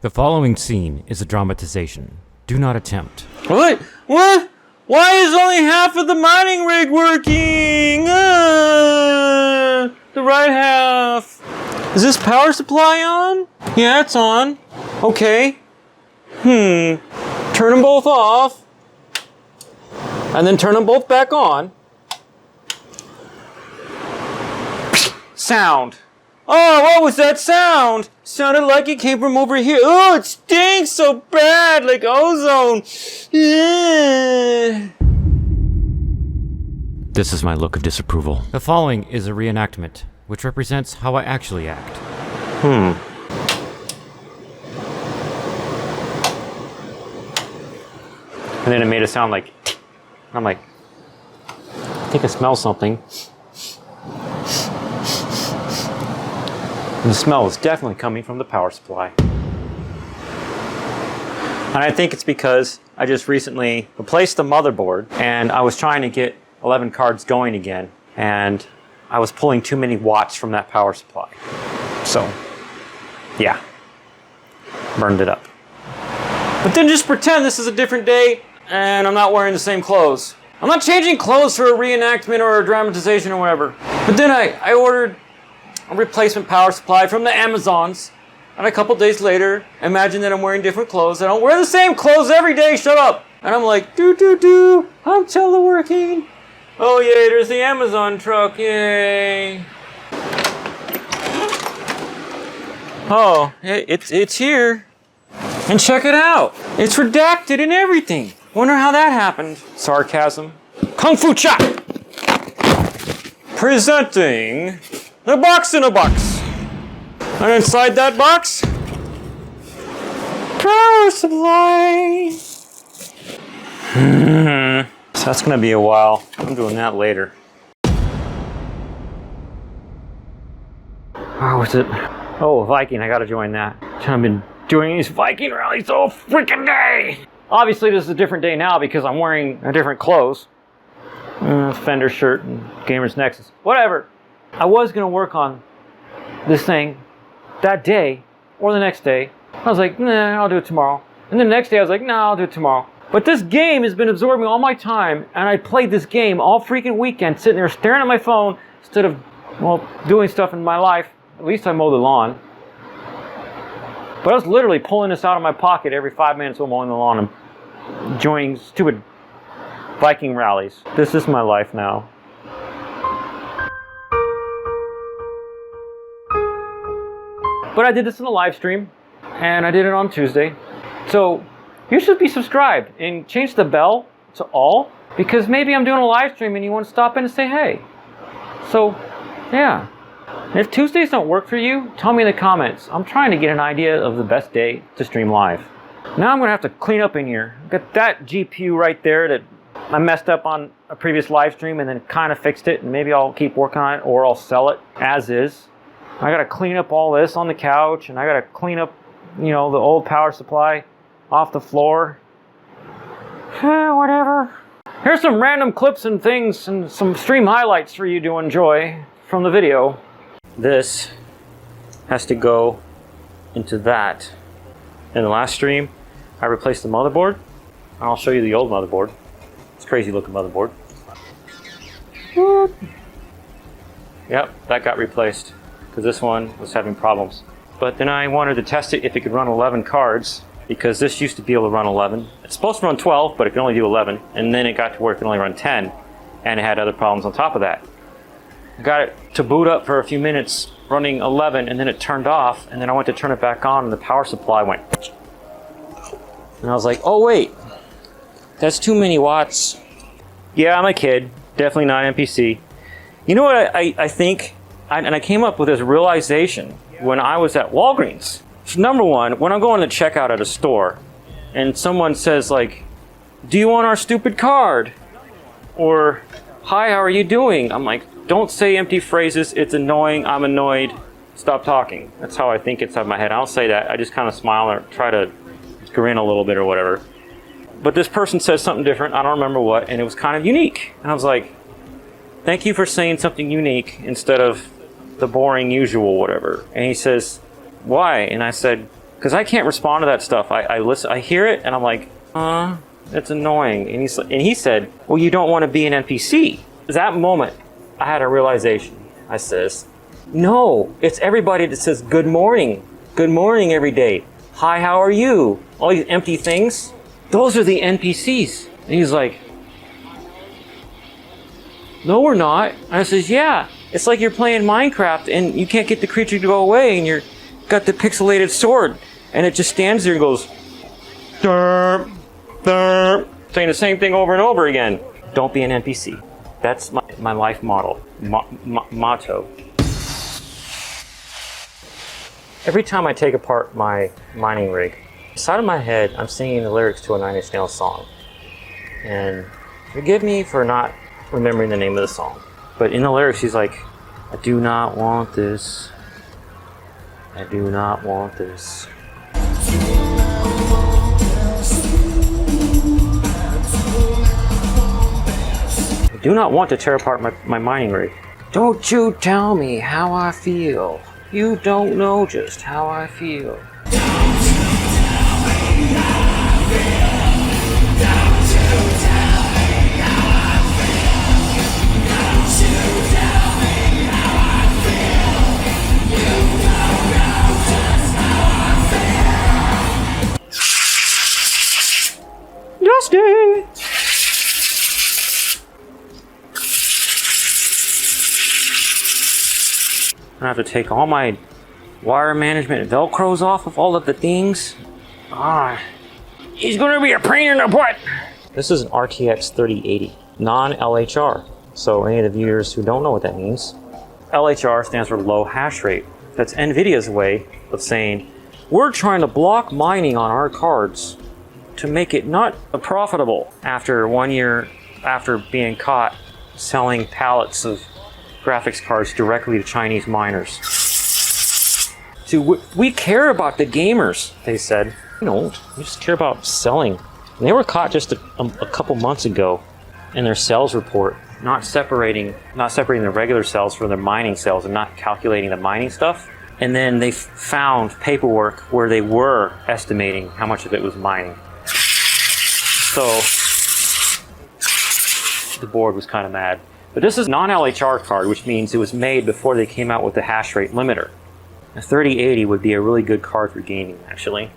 The following scene is a dramatization. Do not attempt. What? Why is only half of the mining rig working? The right half. Is this power supply on? Yeah, it's on. Okay. Turn them both off. And then turn them both back on. Sound. Oh, what was that sound? Sounded like it came from over here. Oh, it stinks so bad, like ozone. This is my look of disapproval. The following is a reenactment, which represents how I actually act. And then it made a sound like, I'm like, I think I smell something. And the smell is definitely coming from the power supply. And I think it's because I just recently replaced the motherboard and I was trying to get 11 cards going again. And I was pulling too many watts from that power supply. So, yeah, burned it up. But then just pretend this is a different day and I'm not wearing the same clothes. I'm not changing clothes for a reenactment or a dramatization or whatever. But then I ordered a replacement power supply from the Amazons. And a couple days later, imagine that I'm wearing different clothes. I don't wear the same clothes every day, shut up! And I'm like, I'm teleworking. Oh yay, there's the Amazon truck, yay. Oh, it's here. And check it out. It's redacted and everything. Wonder how that happened. Sarcasm. Kung Fu Chop! Presenting the box in a box. And inside that box, power supply. So that's gonna be a while. I'm doing that later. Oh, what's it? Oh, Viking, I gotta join that. I've been doing these Viking rallies all freaking day. Obviously this is a different day now because I'm wearing a different clothes. Fender shirt and Gamer's Nexus, whatever. I was gonna work on this thing that day or the next day. I was like, nah, I'll do it tomorrow. And then the next day I was like, nah, I'll do it tomorrow. But this game has been absorbing all my time and I played this game all freaking weekend sitting there staring at my phone instead of, well, doing stuff in my life. At least I mowed the lawn. But I was literally pulling this out of my pocket every 5 minutes while mowing the lawn and joining stupid Viking rallies. This is my life now. But I did this in a live stream, and I did it on Tuesday. So you should be subscribed and change the bell to all, because maybe I'm doing a live stream and you want to stop in and say hey. So, yeah. And if Tuesdays don't work for you, tell me in the comments. I'm trying to get an idea of the best day to stream live. Now I'm going to have to clean up in here. Got that GPU right there that I messed up on a previous live stream and then kind of fixed it, and maybe I'll keep working on it or I'll sell it as is. I gotta clean up all this on the couch, and I gotta clean up, you know, the old power supply off the floor. Whatever. Here's some random clips and things and some stream highlights for you to enjoy from the video. This has to go into that. In the last stream, I replaced the motherboard. I'll show you the old motherboard. It's a crazy looking motherboard. Yep, that got replaced, because this one was having problems. But then I wanted to test it if it could run 11 cards, because this used to be able to run 11. It's supposed to run 12, but it can only do 11. And then it got to where it can only run 10, and it had other problems on top of that. I got it to boot up for a few minutes, running 11, and then it turned off, and then I went to turn it back on, and the power supply went. And I was like, oh wait, that's too many watts. Yeah, I'm a kid, definitely not NPC. You know what I think? And I came up with this realization when I was at Walgreens. Number one, when I'm going to checkout at a store and someone says like, do you want our stupid card? Or, hi, how are you doing? I'm like, don't say empty phrases, it's annoying, I'm annoyed, stop talking. That's how I think inside my head. I don't say that, I just kind of smile or try to grin a little bit or whatever. But this person says something different, I don't remember what, and it was kind of unique. And I was like, thank you for saying something unique instead of the boring usual whatever. And he says, why? And I said, Because I can't respond to that stuff. I listen, I hear it, and I'm like, it's annoying. And he said, well, you don't want to be an NPC. At that moment, I had a realization. I says, no, it's everybody that says good morning every day. Hi, how are you? All these empty things. Those are the NPCs. And he's like, no, we're not. And I says, yeah, it's like you're playing Minecraft and you can't get the creature to go away and you're got the pixelated sword and it just stands there and goes, derp, derp, saying the same thing over and over again. Don't be an NPC. That's my life motto. Every time I take apart my mining rig, inside of my head, I'm singing the lyrics to a Nine Inch Nails song. And forgive me for not remembering the name of the song. But in the lyrics, he's like, I do not want this. I do not want this. I do not want to tear apart my mining rig. Don't you tell me how I feel. You don't know just how I feel. Dusty! I have to take all my wire management velcros off of all of the things. He's gonna be a pain in the butt! This is an RTX 3080, non-LHR. So any of the viewers who don't know what that means, LHR stands for low hash rate. That's nVidia's way of saying, we're trying to block mining on our cards to make it not profitable. After 1 year after being caught selling pallets of graphics cards directly to Chinese miners. So we care about the gamers, they said. No, we just care about selling. And they were caught just a couple months ago in their sales report, not separating the regular sales from their mining sales and not calculating the mining stuff. And then they found paperwork where they were estimating how much of it was mining. So the board was kind of mad. But this is a non-LHR card, which means it was made before they came out with the hash rate limiter. A 3080 would be a really good card for gaming, actually.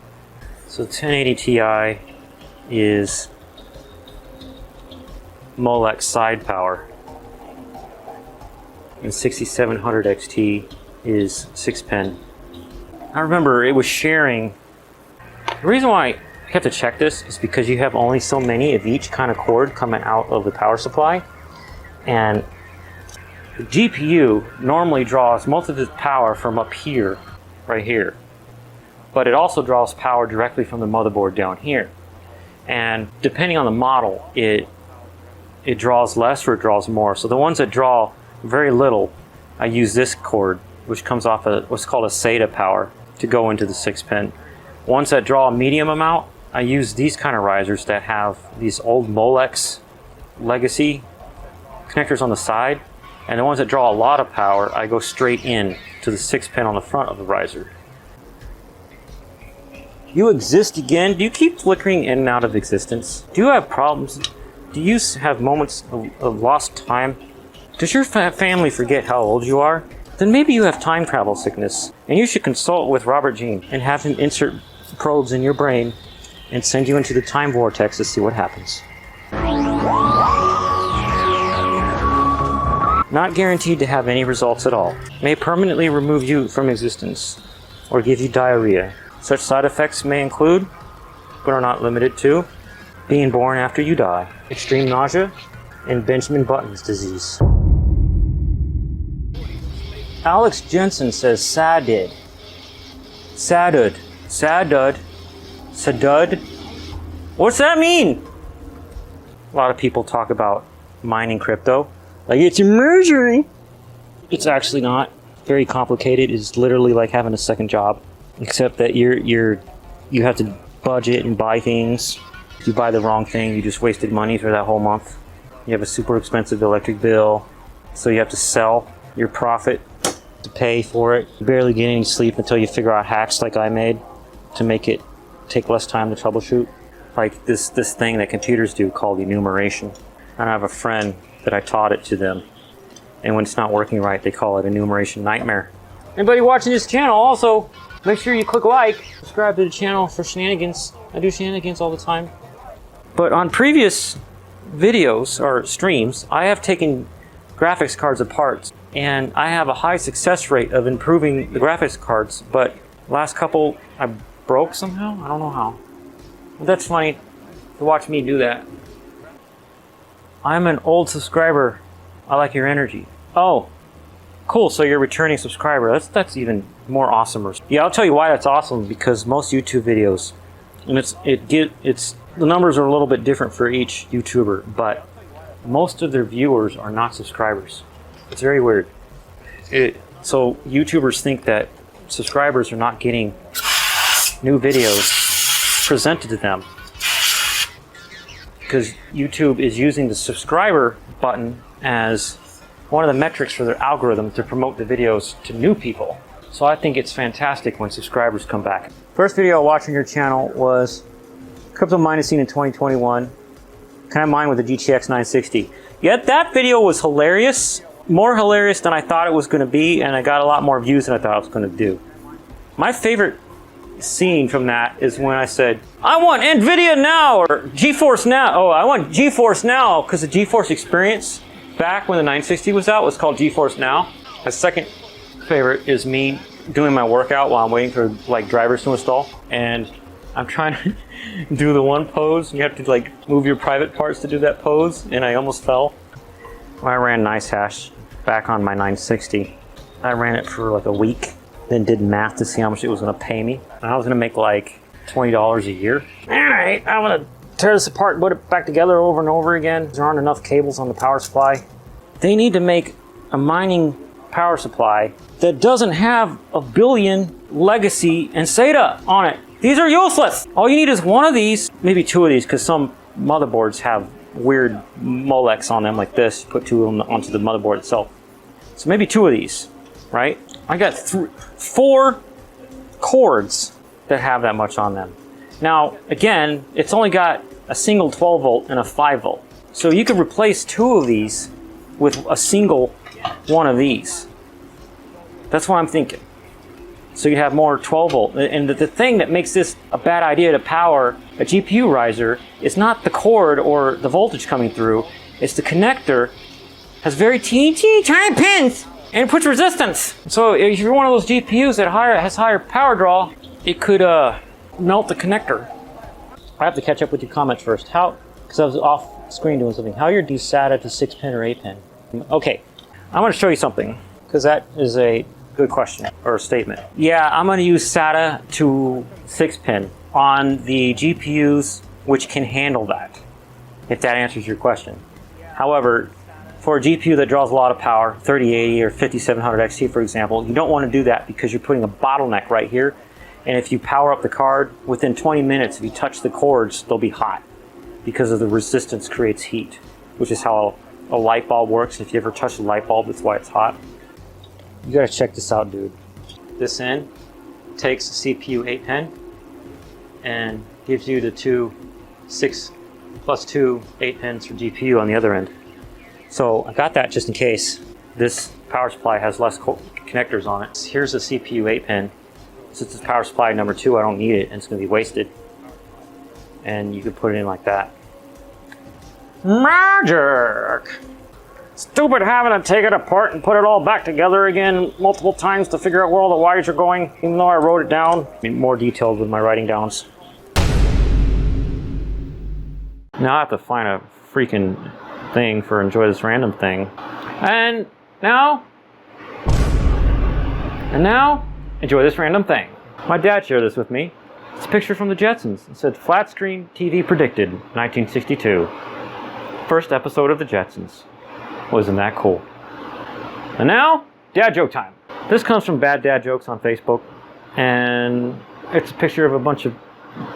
So 1080 Ti is Molex side power, and 6700 XT is 6-pin. I remember it was sharing. The reason why I have to check this is because you have only so many of each kind of cord coming out of the power supply. And the GPU normally draws most of its power from up here, right here. But it also draws power directly from the motherboard down here. And depending on the model, it draws less or it draws more. So the ones that draw very little, I use this cord, which comes off of what's called a SATA power, to go into the 6-pin. Ones that draw a medium amount, I use these kind of risers that have these old Molex legacy connectors on the side, and the ones that draw a lot of power, I go straight in to the 6-pin on the front of the riser. You exist again? Do you keep flickering in and out of existence? Do you have problems? Do you have moments of lost time? Does your family forget how old you are? Then maybe you have time travel sickness, and you should consult with Robert Jene and have him insert probes in your brain and send you into the time vortex to see what happens. Not guaranteed to have any results at all. May permanently remove you from existence or give you diarrhea. Such side effects may include, but are not limited to, being born after you die, extreme nausea, and Benjamin Button's disease. Alex Jensen says sadid. Sadud. Sadud. Sadud. What's that mean? A lot of people talk about mining crypto like it's a merger. It's actually not. Very complicated. It's literally like having a second job, except that you have to budget and buy things. If you buy the wrong thing, you just wasted money for that whole month. You have a super expensive electric bill, so you have to sell your profit to pay for it. You barely get any sleep until you figure out hacks like I made. to make it take less time to troubleshoot. Like this thing that computers do called enumeration. And I have a friend that I taught it to them. And when it's not working right, they call it enumeration nightmare. Anybody watching this channel, also, make sure you click like, subscribe to the channel for shenanigans. I do shenanigans all the time. But on previous videos or streams, I have taken graphics cards apart, and I have a high success rate of improving the graphics cards, but last couple I broke somehow? I don't know how. But that's funny to watch me do that. I'm an old subscriber. I like your energy. Oh, cool, so you're a returning subscriber. That's even more awesome. Yeah, I'll tell you why that's awesome, because most YouTube videos, and the numbers are a little bit different for each YouTuber, but most of their viewers are not subscribers. It's very weird. So YouTubers think that subscribers are not getting new videos presented to them, because YouTube is using the subscriber button as one of the metrics for their algorithm to promote the videos to new people. So I think it's fantastic when subscribers come back. First video I watched on your channel was crypto mining scene in 2021. Kind of mine with the GTX 960. Yet that video was hilarious. More hilarious than I thought it was going to be, and I got a lot more views than I thought I was going to do. My favorite scene from that is when I said, I want nVidia now, or GeForce now. Oh, I want GeForce now, because the GeForce experience back when the 960 was out was called GeForce Now. My second favorite is me doing my workout while I'm waiting for like drivers to install, and I'm trying to do the one pose. You have to like move your private parts to do that pose, and I almost fell. I ran NiceHash back on my 960. I ran it for like a week, then did math to see how much it was going to pay me. And I was going to make like $20 a year. All right, I'm going to tear this apart and put it back together over and over again. There aren't enough cables on the power supply. They need to make a mining power supply that doesn't have a billion legacy and SATA on it. These are useless. All you need is one of these, maybe two of these, because some motherboards have weird Molex on them like this. Put two of them onto the motherboard itself. So maybe two of these, right? I got 4 cords that have that much on them. Now, again, it's only got a single 12 volt and a 5 volt. So you could replace 2 of these with a single one of these. That's what I'm thinking. So you have more 12 volt. And the thing that makes this a bad idea to power a GPU riser is not the cord or the voltage coming through. It's the connector has very teeny tiny pins and it puts resistance. So if you're one of those GPUs that has higher power draw, it could melt the connector. I have to catch up with your comments first. Because I was off screen doing something. How you're SATA to 6-pin or 8-pin? Okay, I want to show you something, because that is a good question or a statement. Yeah, I'm going to use SATA to 6-pin on the GPUs which can handle that, if that answers your question. However, for a GPU that draws a lot of power, 3080 or 5700 XT for example, you don't want to do that because you're putting a bottleneck right here. And if you power up the card, within 20 minutes, if you touch the cords, they'll be hot because of the resistance creates heat, which is how a light bulb works. If you ever touch a light bulb, that's why it's hot. You gotta check this out, dude. This end takes a CPU 8-pin and gives you the 2 6 plus 2 8-pins for GPU on the other end. So I got that just in case. This power supply has less connectors on it. Here's a CPU 8-pin. Since it's power supply number 2, I don't need it and it's gonna be wasted. And you can put it in like that. Magic! Stupid having to take it apart and put it all back together again multiple times to figure out where all the wires are going, even though I wrote it down. I'm more detailed with my writing downs. Now I have to find a freaking thing for enjoy this random thing. And now, enjoy this random thing. My dad shared this with me. It's a picture from the Jetsons. It said, flat screen TV predicted, 1962. First episode of the Jetsons. Wasn't that cool? And now, dad joke time. This comes from Bad Dad Jokes on Facebook. And it's a picture of a bunch of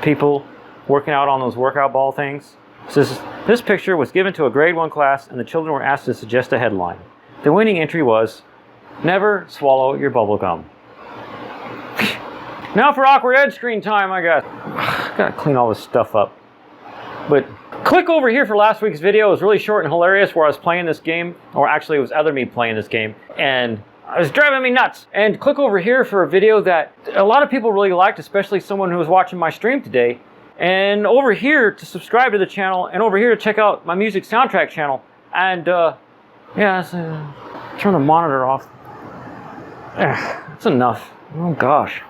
people working out on those workout ball things. It says, this picture was given to a grade 1 class and the children were asked to suggest a headline. The winning entry was, never swallow your bubble gum. Now for awkward edge screen time, I guess. Gotta clean all this stuff up. But click over here for last week's video. It was really short and hilarious where I was playing this game, or actually it was other me playing this game, and it was driving me nuts. And click over here for a video that a lot of people really liked, especially someone who was watching my stream today. And over here to subscribe to the channel, and over here to check out my music soundtrack channel. And yeah, turn the monitor off. That's enough. Oh gosh.